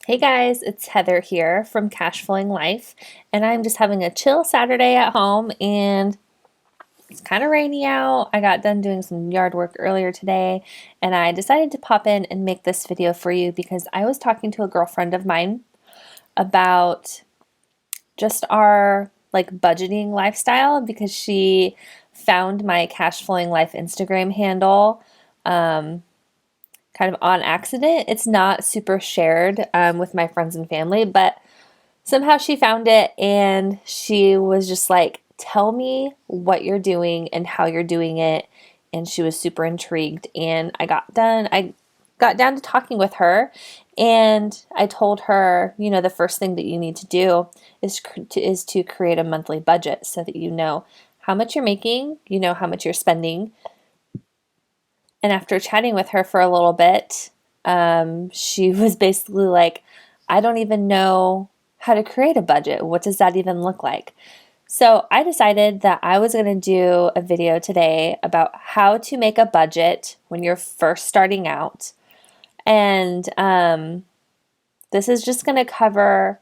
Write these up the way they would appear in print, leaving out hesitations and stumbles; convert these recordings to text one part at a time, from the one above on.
Hey guys, it's Heather here from Cash Flowing Life, and I'm just having a chill Saturday at home, and it's kind of rainy out. I got done doing some yard work earlier today, and I decided to pop in and make this video for you because I was talking to a girlfriend of mine about just our budgeting lifestyle because she found my Cash Flowing Life Instagram handle kind of on accident. It's not super shared with my friends and family, but somehow she found it and she was just like, tell me what you're doing and how you're doing it. And she was super intrigued. And I got down to talking with her, and I told her, the first thing that you need to do is to create a monthly budget so that you know how much you're making, you know how much you're spending. And after chatting with her for a little bit, she was basically like, I don't even know how to create a budget. What does that even look like? So I decided that I was going to do a video today about how to make a budget when you're first starting out. And this is just going to cover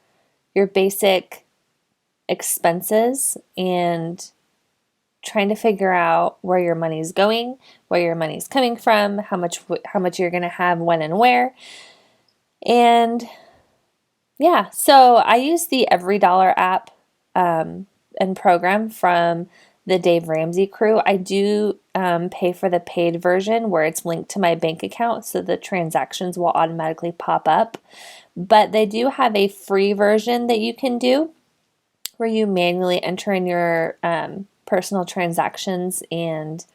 your basic expenses and trying to figure out where your money's going, where your money's coming from, how much you're going to have when and where. And yeah, so I use the Everydollar app and program from the Dave Ramsey crew. I do pay for the paid version where it's linked to my bank account, so the transactions will automatically pop up. But they do have a free version that you can do where you manually enter in your personal transactions and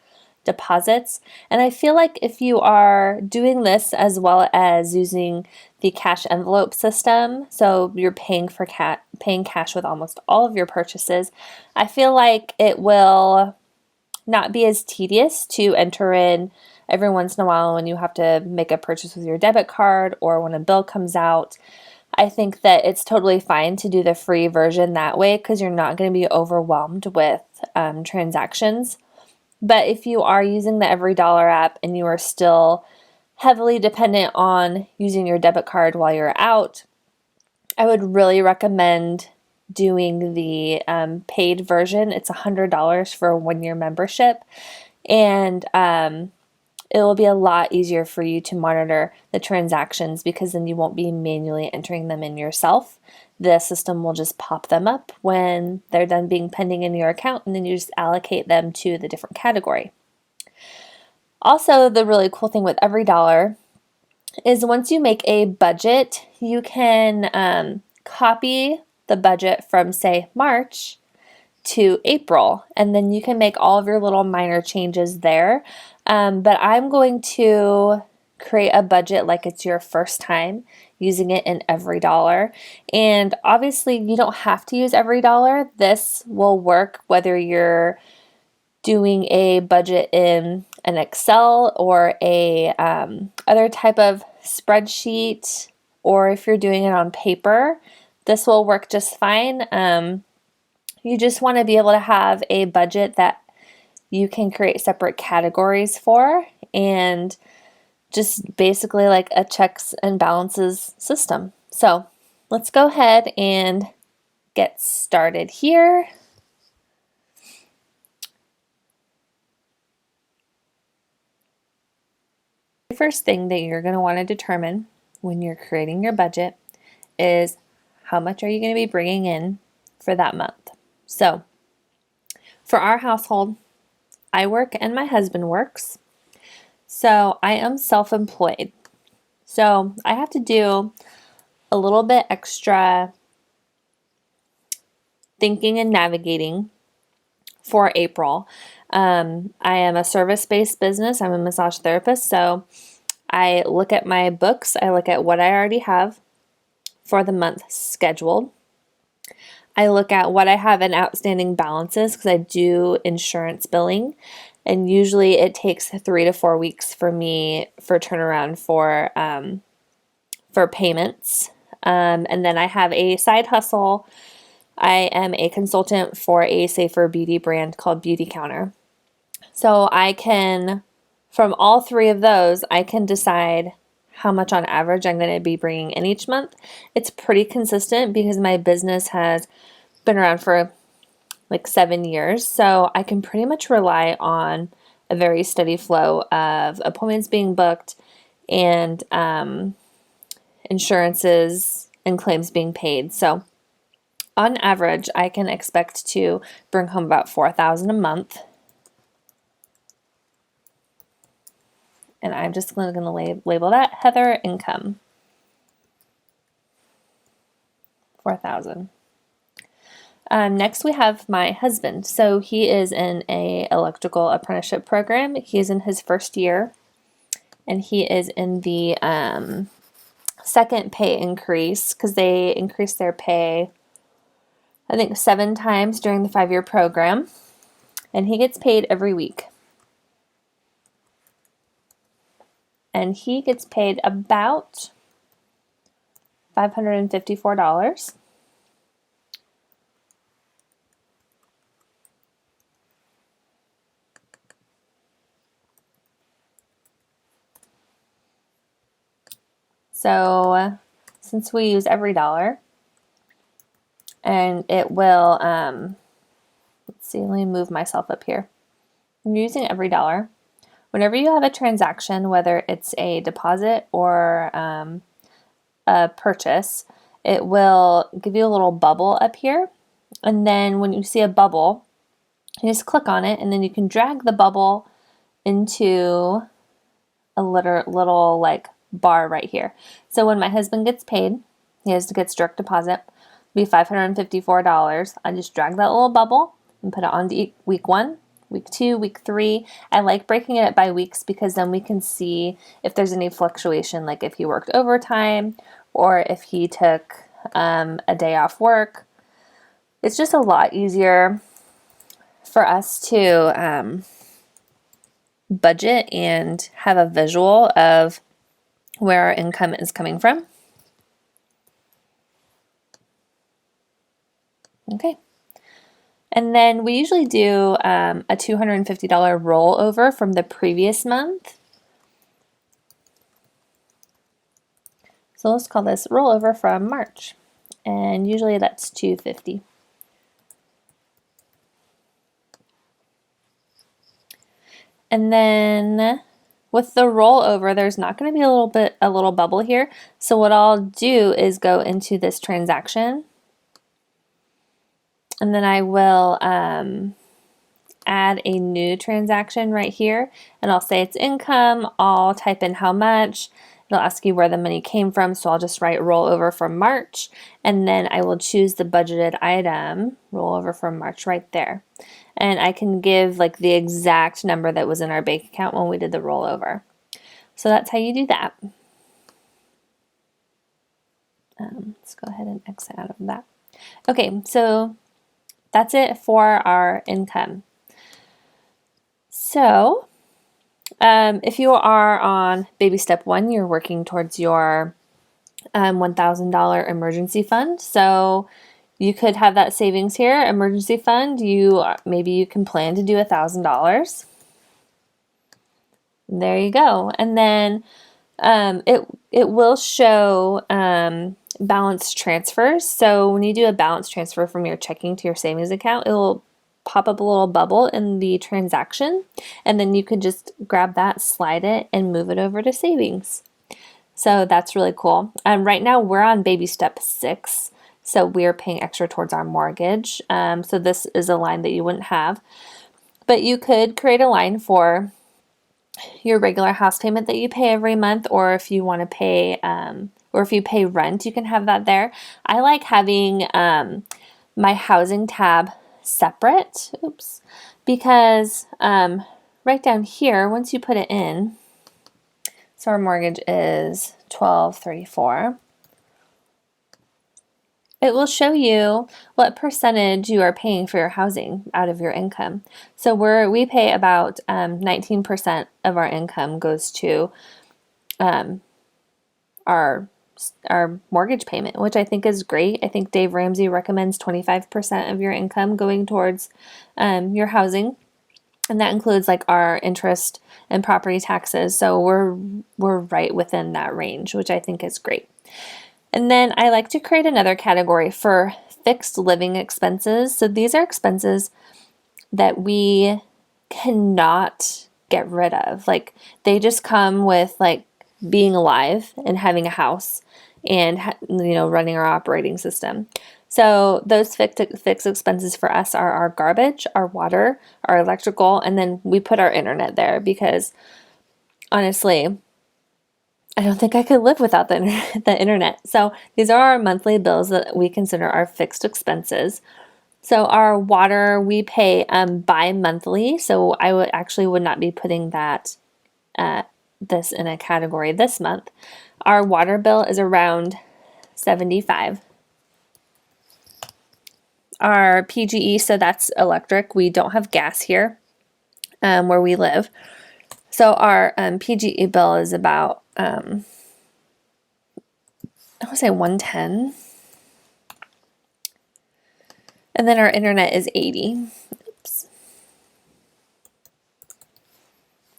deposits. And I feel like if you are doing this as well as using the cash envelope system, so you're paying cash with almost all of your purchases, I feel like it will not be as tedious to enter in every once in a while when you have to make a purchase with your debit card or when a bill comes out. I think that it's totally fine to do the free version that way because you're not going to be overwhelmed with transactions. But if you are using the Everydollar app and you are still heavily dependent on using your debit card while you're out, I would really recommend doing the paid version. It's $100 for a 1-year membership, and it will be a lot easier for you to monitor the transactions because then you won't be manually entering them in yourself. The system will just pop them up when they're done being pending in your account, and then you just allocate them to the different category. Also, the really cool thing with Everydollar is once you make a budget, you can copy the budget from, say, March to April, and then you can make all of your little minor changes there. But I'm going to create a budget like it's your first time using it in Everydollar. And obviously you don't have to use Everydollar. This will work whether you're doing a budget in an Excel or a other type of spreadsheet, or if you're doing it on paper, this will work just fine. You just want to be able to have a budget that you can create separate categories for, and just basically like a checks and balances system. So let's go ahead and get started here. The first thing that you're going to want to determine when you're creating your budget is how much are you going to be bringing in for that month. So for our household, I work and my husband works. So I am self-employed. So I have to do a little bit extra thinking and navigating for April. I am a service-based business. I'm a massage therapist. So I look at my books. I look at what I already have for the month scheduled. I look at what I have in outstanding balances because I do insurance billing. And usually it takes 3 to 4 weeks for me for turnaround for payments. And then I have a side hustle. I am a consultant for a safer beauty brand called Beauty Counter. So I can, from all three of those, I can decide how much on average I'm going to be bringing in each month. It's pretty consistent because my business has been around for like 7 years. So I can pretty much rely on a very steady flow of appointments being booked and insurances and claims being paid. So on average, I can expect to bring home about $4,000 a month. And I'm just going to label that Heather income. 4,000. Next we have my husband. So he is in a electrical apprenticeship program. He's in his first year, and he is in the second pay increase because they increased their pay, I think, 7 times during the 5-year program, and he gets paid every week. And he gets paid about $554. So since we use Everydollar, and it will, let's see, let me move myself up here. I'm using Everydollar. Whenever you have a transaction, whether it's a deposit or a purchase, it will give you a little bubble up here. And then when you see a bubble, you just click on it, and then you can drag the bubble into a little like bar right here. So when my husband gets paid, he gets direct deposit, be $554. I just drag that little bubble and put it on to week 1, week 2, week 3. I like breaking it up by weeks because then we can see if there's any fluctuation, like if he worked overtime or if he took a day off work. It's just a lot easier for us to budget and have a visual of where our income is coming from. Okay. And then we usually do a $250 rollover from the previous month. So let's call this rollover from March. And usually that's $250. And then with the rollover, there's not going to be a little bubble here. So what I'll do is go into this transaction, and then I will add a new transaction right here, and I'll say it's income. I'll type in how much. It'll ask you where the money came from, so I'll just write rollover from March, and then I will choose the budgeted item, rollover from March, right there. And I can give like the exact number that was in our bank account when we did the rollover. So that's how you do that. Let's go ahead and exit out of that. Okay, so that's it for our income. So if you are on baby step 1, you're working towards your $1,000 emergency fund. So you could have that savings here, emergency fund. Maybe you can plan to do $1,000. There you go. And then it will show balance transfers. So when you do a balance transfer from your checking to your savings account, it will pop up a little bubble in the transaction, and then you can just grab that, slide it, and move it over to savings. So that's really cool. Right now we're on baby step 6, so we're paying extra towards our mortgage. So this is a line that you wouldn't have, but you could create a line for your regular house payment that you pay every month, or if you want to pay, or if you pay rent, you can have that there. I like having my housing tab separate, because right down here, once you put it in, so our mortgage is $1,234. It will show you what percentage you are paying for your housing out of your income. So we pay about 19% of our income goes to our mortgage payment, which I think is great. I think Dave Ramsey recommends 25% of your income going towards your housing. And that includes like our interest and property taxes. So we're right within that range, which I think is great. And then I like to create another category for fixed living expenses. So these are expenses that we cannot get rid of. Like they just come with like being alive and having a house and running our operating system. So those fixed expenses for us are our garbage, our water, our electrical, and then we put our internet there because honestly, I don't think I could live without the internet. So these are our monthly bills that we consider our fixed expenses. So our water we pay bi-monthly. So I would not be putting that this in a category this month. Our water bill is around $75. Our PGE, so that's electric. We don't have gas here where we live. So our PGE bill is about I would say 110. And then our internet is 80.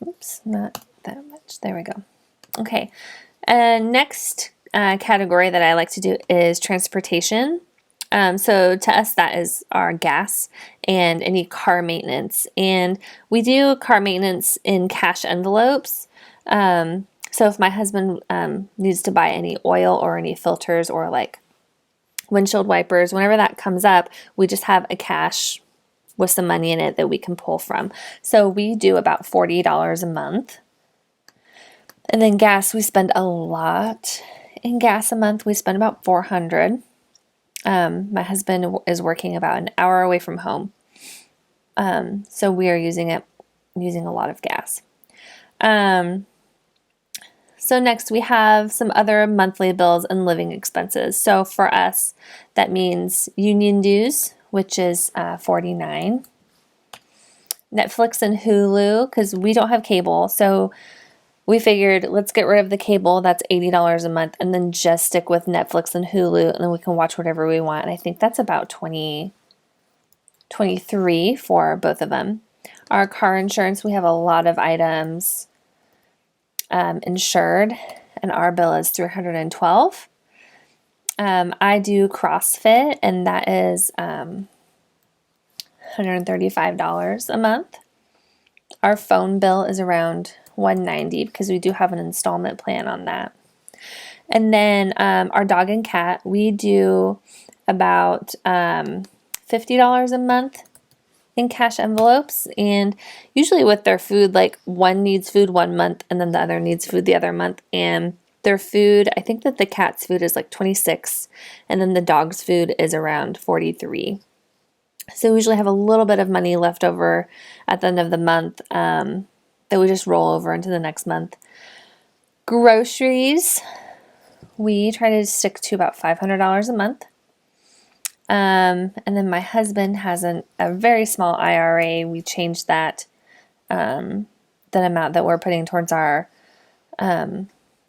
Oops, not that much. There we go. Okay. Next category that I like to do is transportation. So to us, that is our gas and any car maintenance. And we do car maintenance in cash envelopes. So if my husband needs to buy any oil or any filters or like windshield wipers, whenever that comes up, we just have a cash with some money in it that we can pull from. So we do about $40 a month. And then gas, we spend a lot in gas a month. We spend about $400. My husband is working about an hour away from home. So we are using a lot of gas. So next we have some other monthly bills and living expenses. So for us, that means union dues, which is $49. Netflix and Hulu, because we don't have cable. So we figured let's get rid of the cable. That's $80 a month, and then just stick with Netflix and Hulu, and then we can watch whatever we want. And I think that's about $23 for both of them. Our car insurance, we have a lot of items insured, and our bill is $312. I do CrossFit, and that is $135 a month. Our phone bill is around $190 because we do have an installment plan on that. And then our dog and cat, we do about $50 a month in cash envelopes. And usually with their food, like one needs food one month and then the other needs food the other month. And their food, I think that the cat's food is like $26 and then the dog's food is around $43. So we usually have a little bit of money left over at the end of the month that we just roll over into the next month. Groceries, we try to stick to about $500 a month. And then my husband has a very small IRA. We changed that amount that we're putting towards our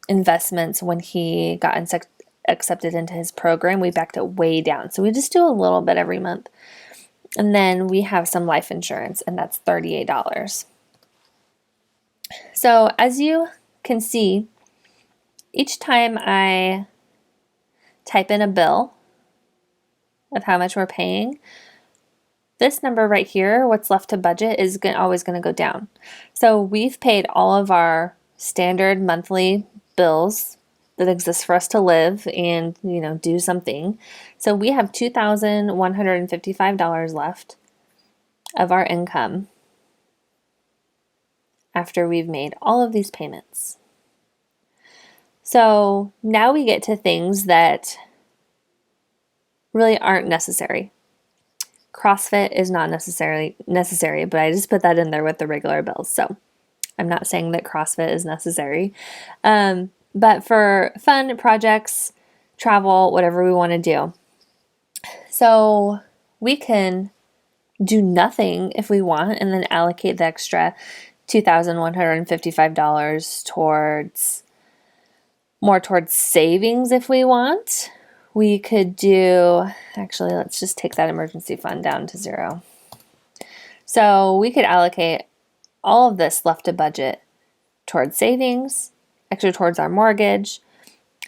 investments when he got accepted into his program. We backed it way down. So we just do a little bit every month. And then we have some life insurance, and that's $38. So as you can see, each time I type in a bill of how much we're paying, this number right here, what's left to budget, is always going to go down. So we've paid all of our standard monthly bills that exist for us to live and, do something. So we have $2,155 left of our income after we've made all of these payments. So now we get to things that really aren't necessary. CrossFit is not necessarily necessary, but I just put that in there with the regular bills. So I'm not saying that CrossFit is necessary. But for fun projects, travel, whatever we want to do. So we can do nothing if we want and then allocate the extra $2,155 towards savings if we want. We could do, actually, let's just take that emergency fund down to 0. So we could allocate all of this left to budget towards savings, extra towards our mortgage,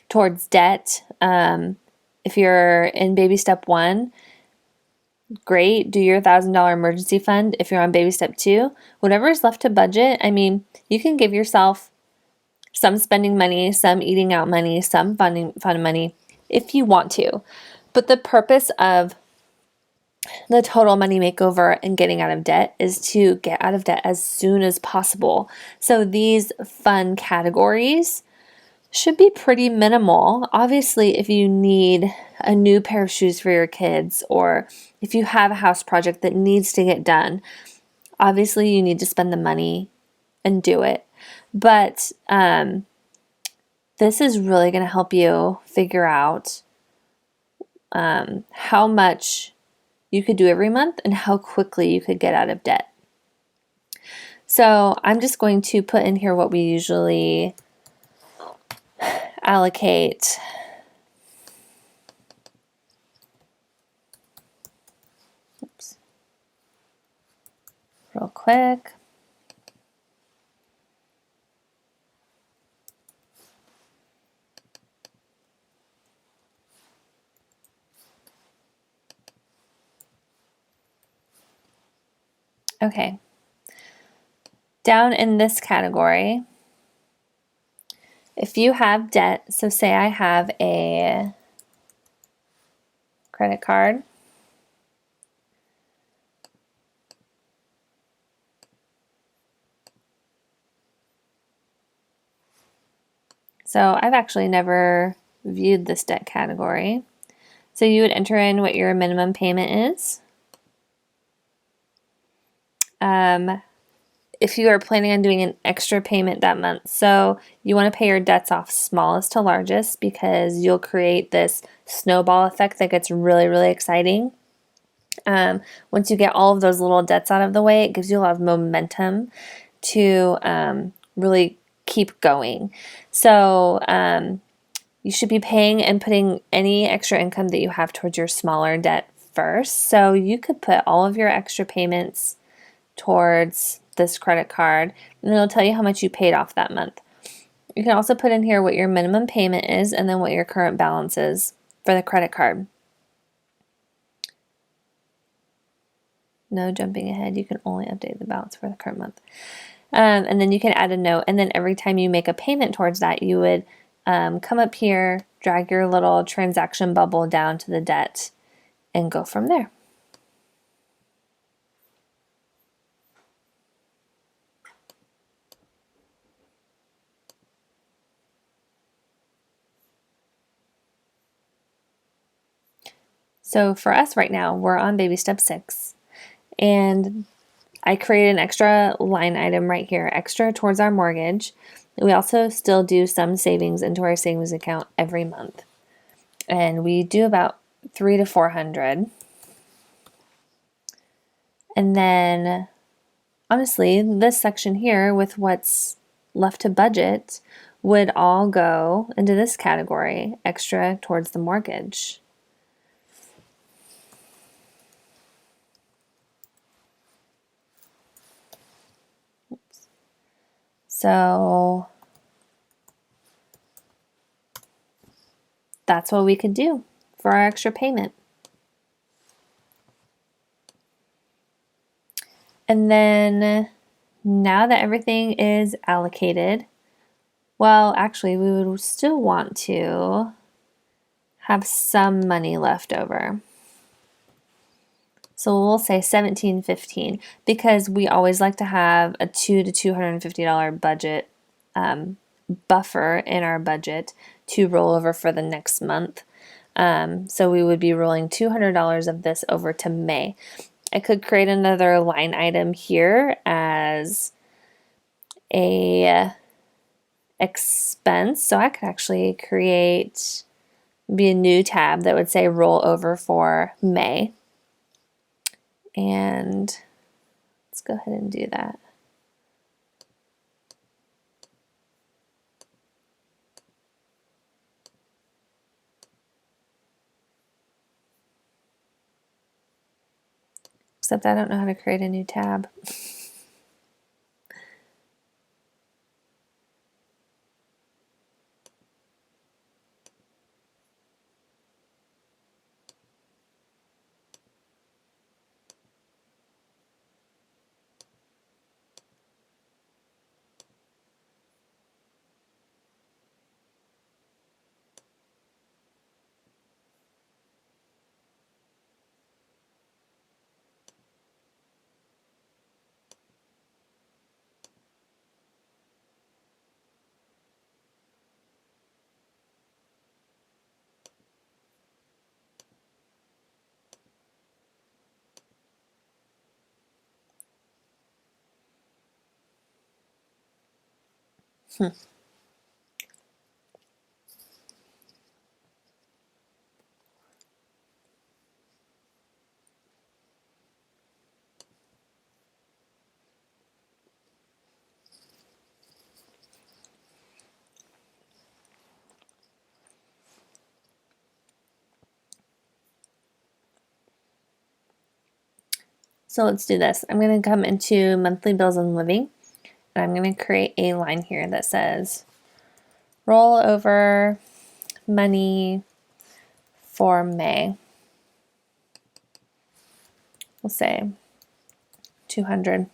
towards debt. If you're in baby step 1, great, do your $1,000 emergency fund. If you're on baby step 2, whatever is left to budget, I mean, you can give yourself some spending money, some eating out money, some fun money if you want to. But the purpose of the total money makeover and getting out of debt is to get out of debt as soon as possible. So these fun categories should be pretty minimal. Obviously, if you need a new pair of shoes for your kids, or if you have a house project that needs to get done, obviously you need to spend the money and do it. But this is really going to help you figure out how much you could do every month and how quickly you could get out of debt. So I'm just going to put in here what we usually allocate. Oops. Real quick. Okay. Down in this category, if you have debt, so say I have a credit card, so I've actually never viewed this debt category. So you would enter in what your minimum payment is. If you are planning on doing an extra payment that month, so you want to pay your debts off smallest to largest, because you'll create this snowball effect that gets really, really exciting. Once you get all of those little debts out of the way, it gives you a lot of momentum to really keep going. So you should be paying and putting any extra income that you have towards your smaller debt first. So you could put all of your extra payments towards this credit card, and it'll tell you how much you paid off that month. You can also put in here what your minimum payment is and then what your current balance is for the credit card. No jumping ahead, you can only update the balance for the current month. And then you can add a note, and then every time you make a payment towards that, you would come up here, drag your little transaction bubble down to the debt, and go from there. So for us right now, we're on baby step 6, and I created an extra line item right here, extra towards our mortgage. We also still do some savings into our savings account every month, and we do about $300 to $400. And then honestly, this section here with what's left to budget would all go into this category, extra towards the mortgage. So that's what we could do for our extra payment. And then now that everything is allocated, well, actually, we would still want to have some money left over. So we'll say $17.15, because we always like to have a $200 to $250 budget buffer in our budget to roll over for the next month. So we would be rolling $200 of this over to May. I could create another line item here as a expense. So I could actually be a new tab that would say roll over for May. And let's go ahead and do that. Except I don't know how to create a new tab. So let's do this. I'm going to come into monthly bills and living, and I'm going to create a line here that says roll over money for May. We'll say 200. And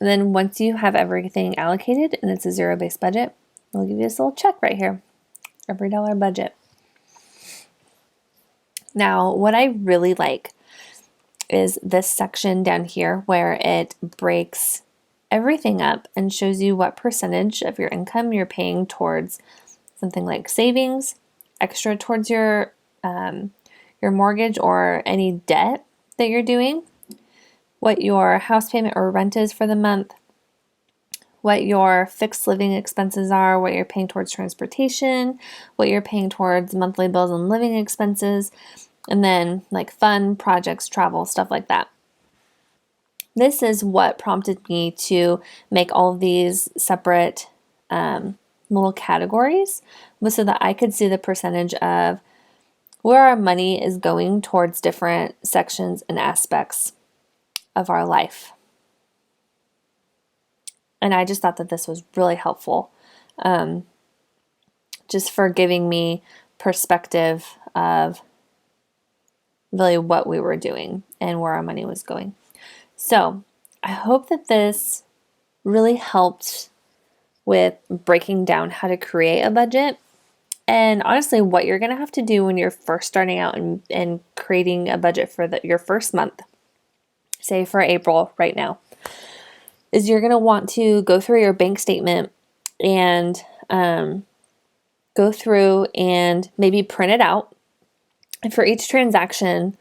then once you have everything allocated and it's a zero-based budget, we'll give you this little check right here, Everydollar budget. Now, what I really like is this section down here where it breaks everything up and shows you what percentage of your income you're paying towards something like savings, extra towards your mortgage or any debt that you're doing, what your house payment or rent is for the month, what your fixed living expenses are, what you're paying towards transportation, what you're paying towards monthly bills and living expenses, and then like fun projects, travel, stuff like that. This is what prompted me to make all of these separate little categories, so that I could see the percentage of where our money is going towards different sections and aspects of our life. And I just thought that this was really helpful, just for giving me perspective of really what we were doing and where our money was going. So I hope that this really helped with breaking down how to create a budget, and honestly what you're going to have to do when you're first starting out and creating a budget for your first month, say for April right now, is you're going to want to go through your bank statement and go through and maybe print it out. And for each transaction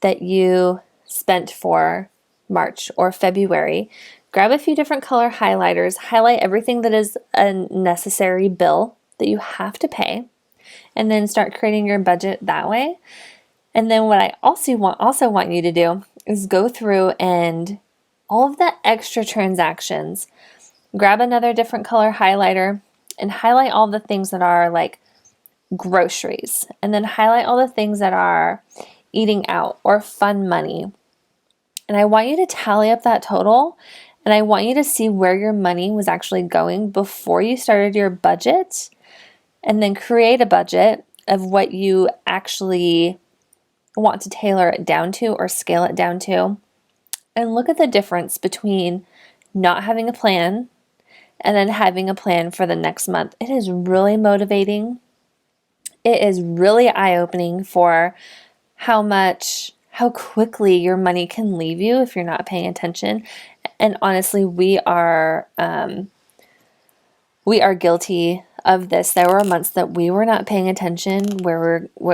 that you spent for March or February, grab a few different color highlighters, highlight everything that is a necessary bill that you have to pay, and then start creating your budget that way. And then what I also want you to do is go through and all of the extra transactions, grab another different color highlighter and highlight all the things that are like groceries, and then highlight all the things that are eating out or fun money. And I want you to tally up that total, and I want you to see where your money was actually going before you started your budget, and then create a budget of what you actually want to tailor it down to or scale it down to. And look at the difference between not having a plan and then having a plan for the next month. It is really motivating. It is really eye-opening for how quickly your money can leave you if you're not paying attention. And honestly, we are guilty of this. There were months that we were not paying attention where we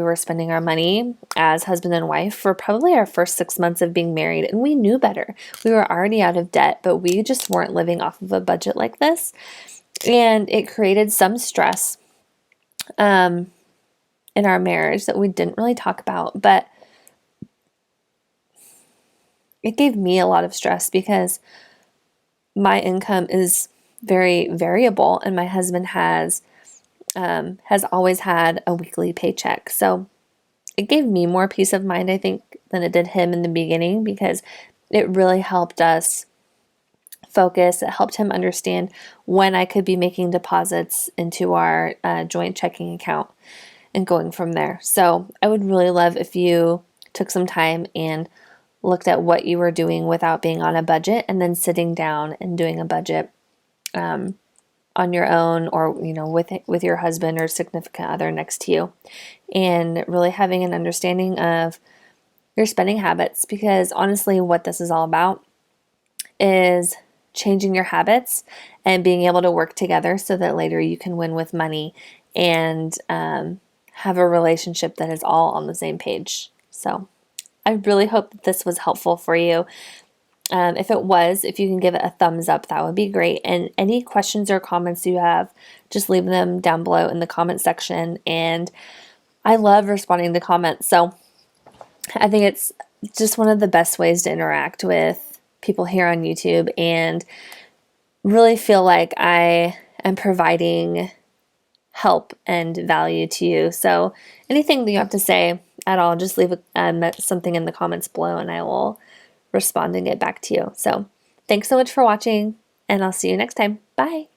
were spending our money as husband and wife for probably our first 6 months of being married, and we knew better. We were already out of debt, but we just weren't living off of a budget like this, and it created some stress in our marriage that we didn't really talk about, but it gave me a lot of stress because my income is very variable, and my husband has always had a weekly paycheck. So it gave me more peace of mind, I think, than it did him in the beginning, because it really helped us focus. It helped him understand when I could be making deposits into our joint checking account and going from there. So I would really love if you took some time and looked at what you were doing without being on a budget, and then sitting down and doing a budget on your own, or with your husband or significant other next to you, and really having an understanding of your spending habits. Because honestly, what this is all about is changing your habits and being able to work together so that later you can win with money and have a relationship that is all on the same page. So I really hope that this was helpful for you. If it was, if you can give it a thumbs up, that would be great. And any questions or comments you have, just leave them down below in the comment section. And I love responding to comments. So I think it's just one of the best ways to interact with people here on YouTube and really feel like I am providing help and value to you. So anything that you have to say at all, just leave something in the comments below and I will respond and get back to you. So thanks so much for watching and I'll see you next time. Bye.